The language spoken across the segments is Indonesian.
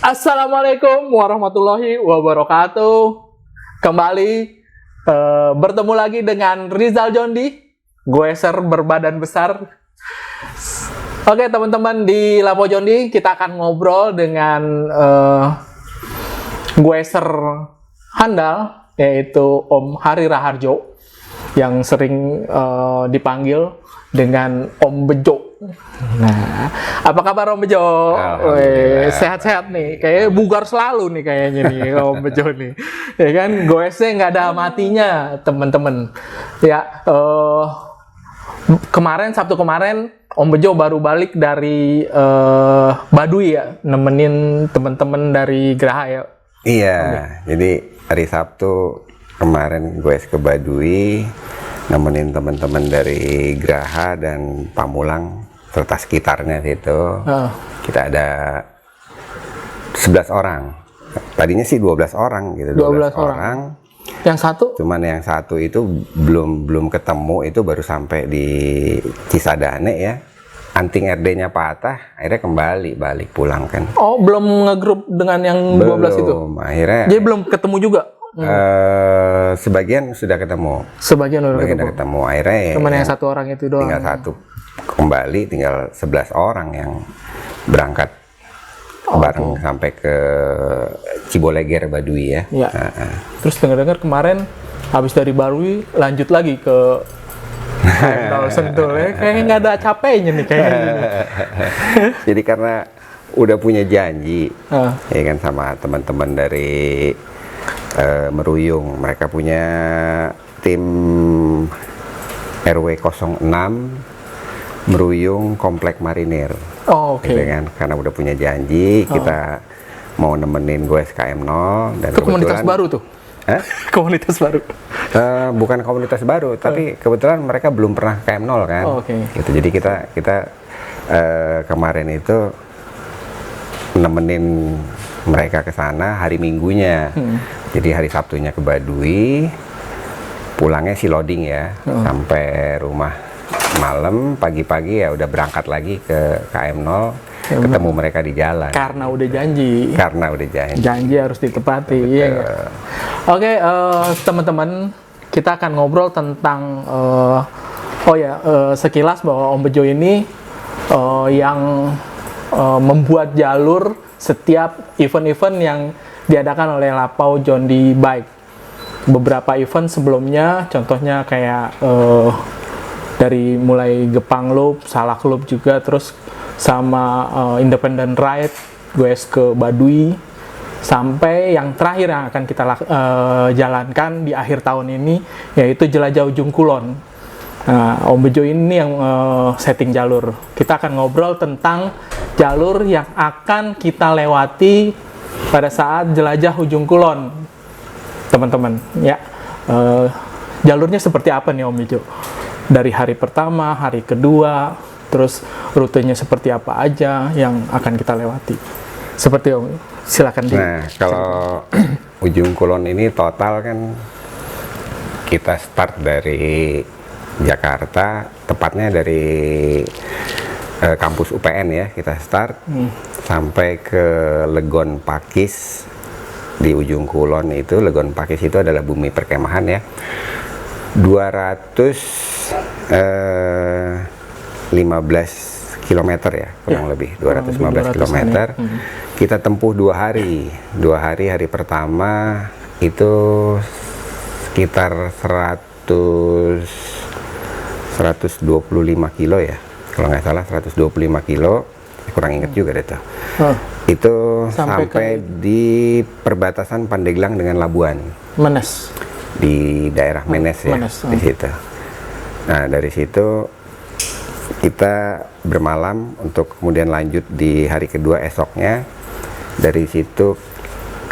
Assalamualaikum warahmatullahi wabarakatuh. Kembali bertemu lagi dengan Rizal Jondi, Goeser berbadan besar. Oke teman-teman, di Lapo Jondi kita akan ngobrol dengan Goeser handal, yaitu Om Hari Raharjo, yang sering dipanggil dengan Om Bejo. Nah, apa kabar Om Bejo? Sehat-sehat nih, kayaknya bugar selalu nih kayaknya nih Om Bejo nih. Ya kan, goesnya nggak ada matinya teman-teman. Ya, Sabtu kemarin Om Bejo baru balik dari Baduy ya, nemenin teman-teman dari Geraha ya. Iya, jadi hari Sabtu kemarin gue ke Baduy, nemenin teman-teman dari Geraha dan Pamulang serta sekitarnya situ. Kita ada 11 orang. Tadinya sih 12 orang gitu, 12 orang. Yang satu? Cuman yang satu itu belum ketemu, itu baru sampai di Cisadane ya. Anting RD-nya patah, akhirnya balik pulang kan. Oh, belum ngegrup dengan yang 12 itu? Belum, akhirnya. Jadi belum ketemu juga? Sebagian sudah ketemu. Sebagian udah ketemu. Akhirnya ya, cuman yang satu orang itu doang. Tinggal satu kembali, tinggal 11 orang yang berangkat bareng sampai ke Ciboleger Baduy ya. Ya. Terus dengar-dengar kemarin habis dari Baduy lanjut lagi ke Sentul ya, kayaknya nggak ada capeknya nih kayaknya. Jadi karena udah punya janji ya kan sama teman-teman dari Meruyung, mereka punya tim RW 06 Meruyung Komplek Marinir. Oh, oke. Gitu kan, karena udah punya janji, kita mau nemenin gue SKM 0 dan itu komunitas baru tuh. Komunitas baru? Bukan komunitas baru, tapi kebetulan mereka belum pernah KM0 kan. Gitu. Jadi kita kemarin itu nemenin mereka ke sana hari Minggunya. Jadi hari Sabtunya ke Baduy, pulangnya si loading ya, sampai rumah malam, pagi-pagi ya udah berangkat lagi ke KM0. Ketemu mereka di jalan. Karena udah janji. Janji harus ditepati. Iya. Oke, teman-teman, kita akan ngobrol tentang sekilas bahwa Om Bejo ini yang membuat jalur setiap event-event yang diadakan oleh Lapo Jondi Bike. Beberapa event sebelumnya, contohnya kayak dari mulai Gepang Loop, Salak Loop juga, terus sama Independent Ride, gue ke Baduy, sampai yang terakhir yang akan kita jalankan di akhir tahun ini, yaitu Jelajah Ujung Kulon. Nah, Om Bejo ini yang setting jalur. Kita akan ngobrol tentang jalur yang akan kita lewati pada saat Jelajah Ujung Kulon, teman-teman. Ya, jalurnya seperti apa nih Om Bejo? Dari hari pertama, hari kedua, terus rutenya seperti apa aja yang akan kita lewati. Seperti Om, silakan. Nah, kalau Ujung Kulon ini total kan kita start dari Jakarta, tepatnya dari kampus UPN ya, kita start sampai ke Legon Pakis. Di Ujung Kulon itu, Legon Pakis itu adalah bumi perkemahan ya, 215 km ya, kurang lebih 215 km. Kita tempuh 2 hari. 2 hari, hari pertama itu sekitar 125 kilo ya, kalau nggak salah 125 kilo, kurang inget juga deh tuh. Itu sampai di perbatasan Pandeglang dengan Labuan. Menes. Di daerah Menes ya, di situ. Nah, dari situ kita bermalam untuk kemudian lanjut di hari kedua esoknya. Dari situ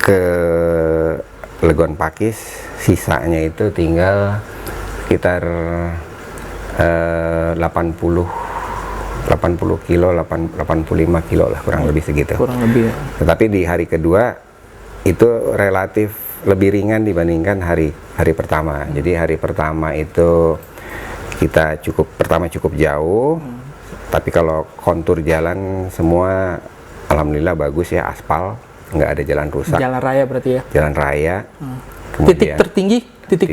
ke Legon Pakis, sisanya itu tinggal sekitar 85 kilo lah, kurang lebih segitu. Kurang lebih ya. Tetapi di hari kedua itu relatif lebih ringan dibandingkan hari pertama. Jadi hari pertama itu kita cukup jauh, tapi kalau kontur jalan semua alhamdulillah bagus ya, aspal nggak ada jalan rusak. Jalan raya berarti ya? Jalan raya. Titik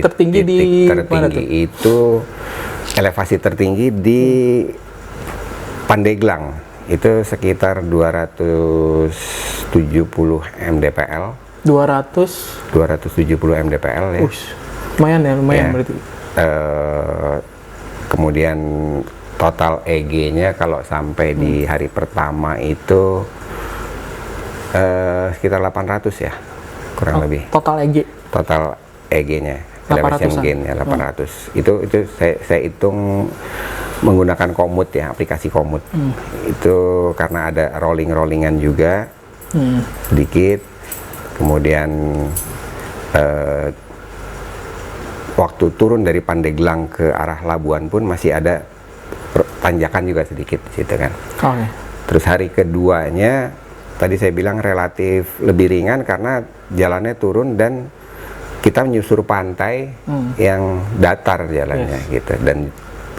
tertinggi di mana tuh? Itu elevasi tertinggi di Pandeglang. Itu sekitar 270 mdpl. 270 mdpl ya. Lumayan berarti. Kemudian total EG-nya kalau sampai di hari pertama itu sekitar 800 ya, kurang lebih. Total EG. Total EG-nya, elevation gain-nya 800. Itu saya hitung menggunakan Komoot ya, aplikasi Komoot. Itu karena ada rollingan juga sedikit. Kemudian waktu turun dari Pandeglang ke arah Labuan pun masih ada tanjakan juga sedikit di situ kan. Okay. Terus hari keduanya tadi saya bilang relatif lebih ringan karena jalannya turun dan kita menyusur pantai yang datar jalannya gitu dan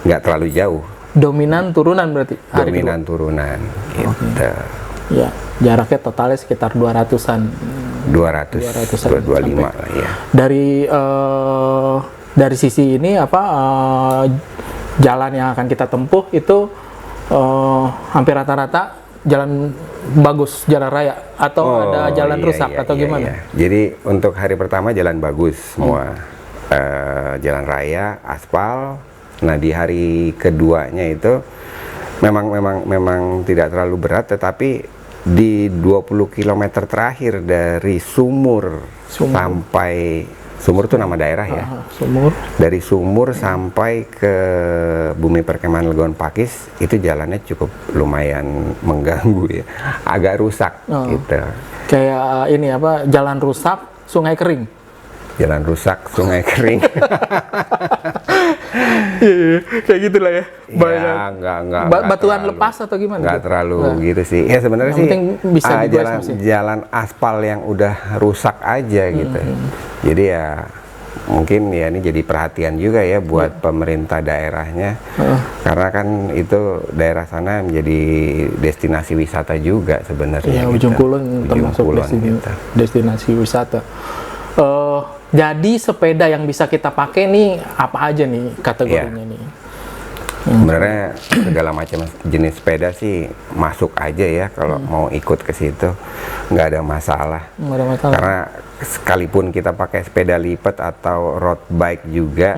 nggak terlalu jauh. Dominan turunan berarti? Dominan turunan gitu. Ya, jaraknya totalnya sekitar 200-an. 225 lah ya. Dari sisi ini jalan yang akan kita tempuh itu hampir rata-rata jalan bagus, jalan raya atau ada jalan rusak atau gimana? Jadi untuk hari pertama jalan bagus semua, jalan raya, aspal. Nah di hari keduanya itu memang tidak terlalu berat, tetapi di 20 km terakhir dari Sumur sampai Sumur itu nama daerah ya. Sumur. Dari Sumur sampai ke Bumi Perkemahan Legon Pakis itu jalannya cukup lumayan mengganggu ya, agak rusak gitu. Kayak ini jalan rusak, sungai kering. Jalan rusak, sungai kering. Kayak gitulah ya. Enggak. Batuan lepas atau gimana? Enggak terlalu gitu sih. Ya sebenarnya sih bisa jalan aspal yang udah rusak aja gitu. Jadi ya mungkin ya ini jadi perhatian juga ya buat pemerintah daerahnya. Karena kan itu daerah sana menjadi destinasi wisata juga sebenarnya. Iya, Ujung Kulon termasuk destinasi wisata. Jadi sepeda yang bisa kita pakai nih apa aja nih kategorinya nih? Sebenarnya segala macam jenis sepeda sih masuk aja ya kalau mau ikut ke situ, nggak ada masalah. Karena sekalipun kita pakai sepeda lipat atau road bike juga,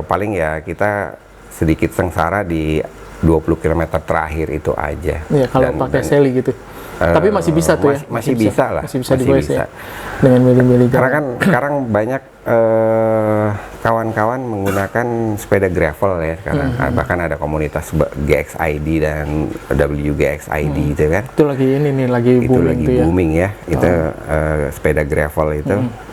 paling ya kita sedikit sengsara di 20 km terakhir itu aja. Iya, kalau pakai seli gitu. Tapi masih bisa tuh masih bisa lah. Masih bisa digoes ya. Dengan milih-milih. Karena kan sekarang banyak kawan-kawan menggunakan sepeda gravel ya sekarang. Bahkan ada komunitas GXID dan WGXID itu kan. Itu lagi booming ya. Itu sepeda gravel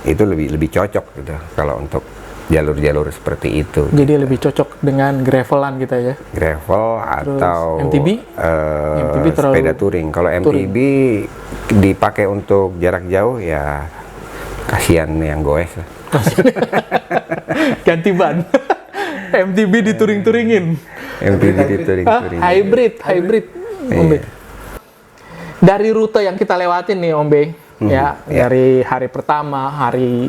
itu lebih cocok gitu kalau untuk jalur-jalur seperti itu. Jadi lebih cocok dengan gravelan kita ya. Gravel. Terus atau MTB? MTB sepeda touring. Kalau MTB dipakai untuk jarak jauh ya kasihan yang goes. Ganti ban. MTB dituring-turingin. MTB dituring-turingin. Hybrid. Ombe. Dari rute yang kita lewatin nih Ombe, dari hari pertama, hari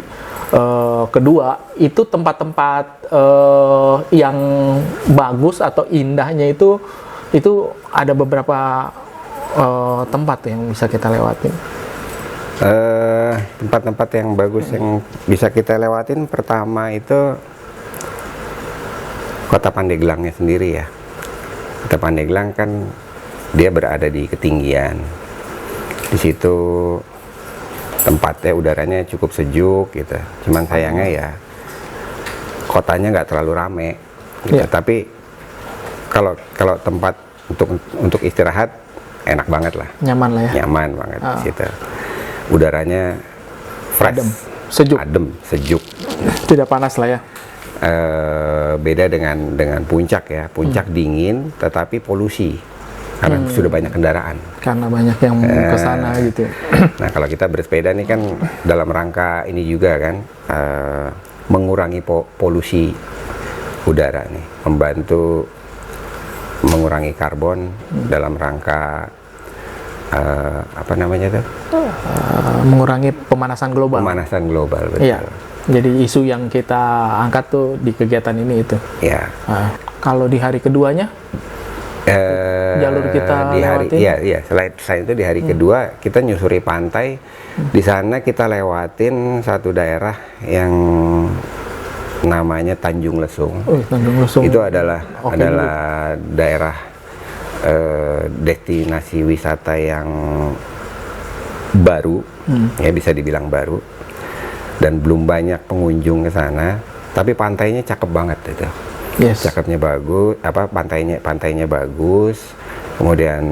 kedua, itu tempat-tempat yang bagus atau indahnya itu ada beberapa tempat yang bisa kita lewatin. Tempat-tempat yang bagus yang bisa kita lewatin pertama itu Kota Pandeglangnya sendiri ya. Kota Pandeglang kan dia berada di ketinggian. Di situ tempatnya udaranya cukup sejuk gitu. Cuman sayangnya ya kotanya nggak terlalu rame gitu. Tapi kalau tempat untuk istirahat enak banget lah. Nyaman lah ya. Nyaman banget di situ. Udaranya fresh, adem, sejuk. Tidak panas lah ya. Beda dengan puncak ya. Puncak dingin tetapi polusi. Karena sudah banyak kendaraan. Karena banyak yang ke sana gitu. Nah, kalau kita bersepeda nih kan dalam rangka ini juga kan mengurangi polusi udara nih, membantu mengurangi karbon dalam rangka apa namanya tuh? Mengurangi pemanasan global. Pemanasan global, betul. Iya. Jadi isu yang kita angkat tuh di kegiatan ini itu. Iya. Kalau di hari keduanya, jalur kita di hari, lewatin? iya. Selain itu di hari kedua kita nyusuri pantai. Di sana kita lewatin satu daerah yang namanya Tanjung Lesung. Tanjung Lesung. Itu adalah daerah destinasi wisata yang baru, ya bisa dibilang baru, dan belum banyak pengunjung ke sana. Tapi pantainya cakep banget itu. Yes. Cakepnya bagus, pantainya bagus. Kemudian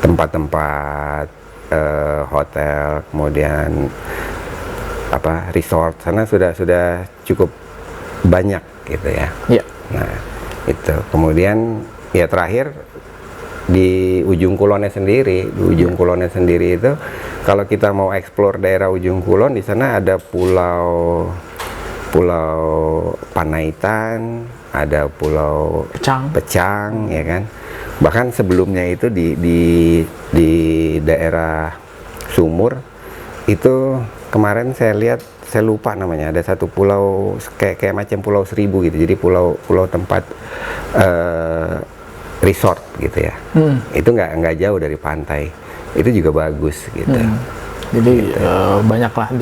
tempat-tempat hotel, kemudian resort sana sudah cukup banyak gitu ya. Yeah. Nah itu kemudian ya terakhir di ujung kulonnya sendiri, itu kalau kita mau eksplor daerah ujung kulon, di sana ada pulau Panaitan, ada pulau Pecang, ya kan. Bahkan sebelumnya itu di daerah Sumur itu kemarin saya lihat, saya lupa namanya, ada satu pulau kayak macam Pulau Seribu gitu, jadi pulau tempat resort gitu ya. Itu nggak jauh dari pantai, itu juga bagus gitu. Jadi gitu. Banyaklah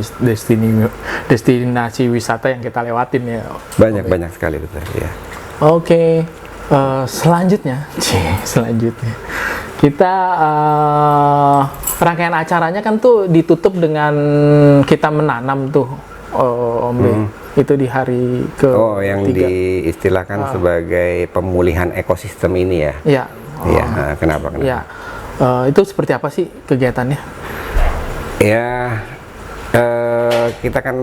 destinasi wisata yang kita lewatin ya. Banyak sekali, betul ya. Oke. Selanjutnya kita rangkaian acaranya kan tuh ditutup dengan kita menanam tuh, Om B. Itu di hari ke yang diistilahkan sebagai pemulihan ekosistem ini ya. Iya. Iya. Kenapa? Ya. Itu seperti apa sih kegiatannya? Ya, kita kan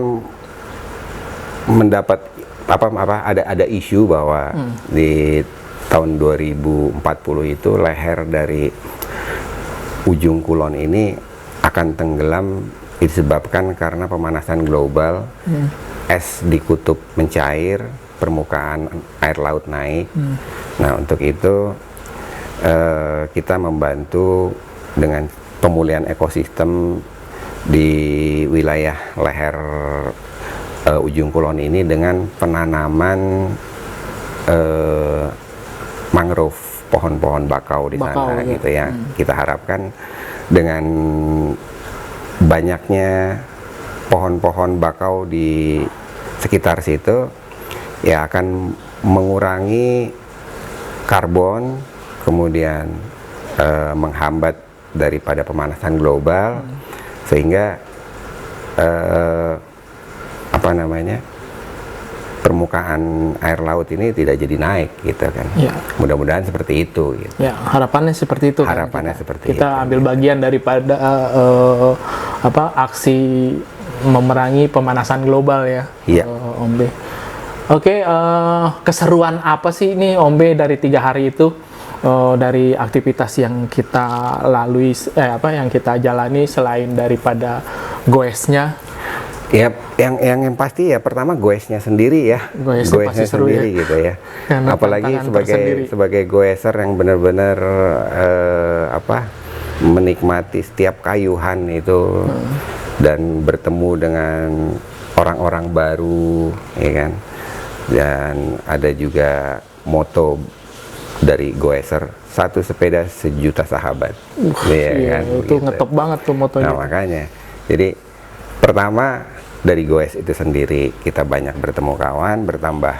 mendapat ada isu bahwa di tahun 2040 itu leher dari ujung kulon ini akan tenggelam disebabkan karena pemanasan global. Es di kutub mencair, permukaan air laut naik. Nah, untuk itu kita membantu dengan pemulihan ekosistem di wilayah leher ujung kulon ini dengan penanaman mangrove, pohon-pohon bakau di sana gitu ya. Kita harapkan dengan banyaknya pohon-pohon bakau di sekitar situ ya akan mengurangi karbon, kemudian menghambat daripada pemanasan global, sehingga permukaan air laut ini tidak jadi naik gitu kan. Ya. Mudah-mudahan seperti itu gitu. Ya, harapannya seperti itu. Harapannya kan? seperti kita itu. Ambil bagian daripada aksi memerangi pemanasan global ya. Iya. Om B. Oke, keseruan apa sih ini Om B dari 3 hari itu? Dari aktivitas yang kita lalui, yang kita jalani selain daripada goesnya. Ya, yang pasti ya pertama goesnya sendiri ya, goesnya sendiri ya. Gitu ya. Karena apalagi sebagai goeser yang benar-benar menikmati setiap kayuhan itu dan bertemu dengan orang-orang baru, ya kan. Dan ada juga moto dari goeser, 1 sepeda 1 juta sahabat. Iya, kan? Itu gitu. Ngetop banget tuh motonya. Nah, makanya. Jadi pertama dari goes itu sendiri kita banyak bertemu kawan, bertambah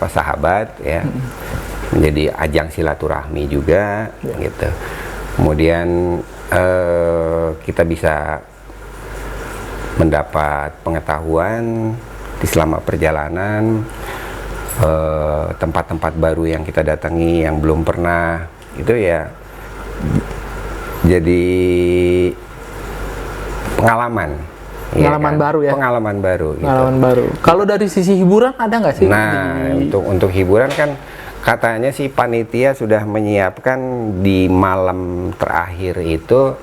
sahabat ya. Menjadi ajang silaturahmi juga gitu. Kemudian kita bisa mendapat pengetahuan di selama perjalanan, tempat-tempat baru yang kita datangi yang belum pernah, itu ya jadi pengalaman baru ya. Pengalaman baru. Gitu. Pengalaman baru. Kalau dari sisi hiburan ada nggak sih? Nah, untuk hiburan kan katanya sih panitia sudah menyiapkan di malam terakhir itu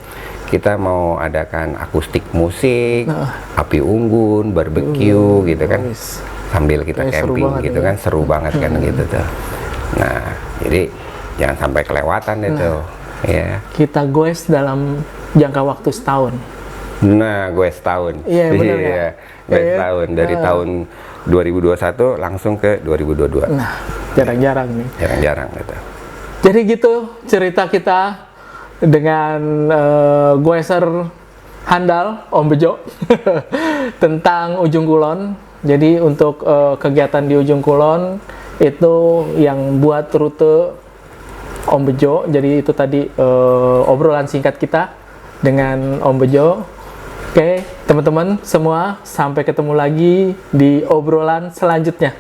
kita mau adakan akustik musik, api unggun, barbecue gitu kan. Sambil kita camping gitu kan, seru banget kan gitu tuh. Nah, jadi jangan sampai kelewatan itu. Ya. Kita goes dalam jangka waktu setahun. Nah, gue setahun. Iya, benar iya, ya. gue setahun dari tahun 2021 langsung ke 2022. Nah, jarang-jarang nih. Jarang-jarang gitu. Jadi gitu cerita kita dengan goeser handal Om Bejo tentang Ujung Kulon. Jadi untuk kegiatan di Ujung Kulon itu yang buat rute Om Bejo. Jadi itu tadi obrolan singkat kita dengan Om Bejo. Oke, teman-teman semua, sampai ketemu lagi di obrolan selanjutnya.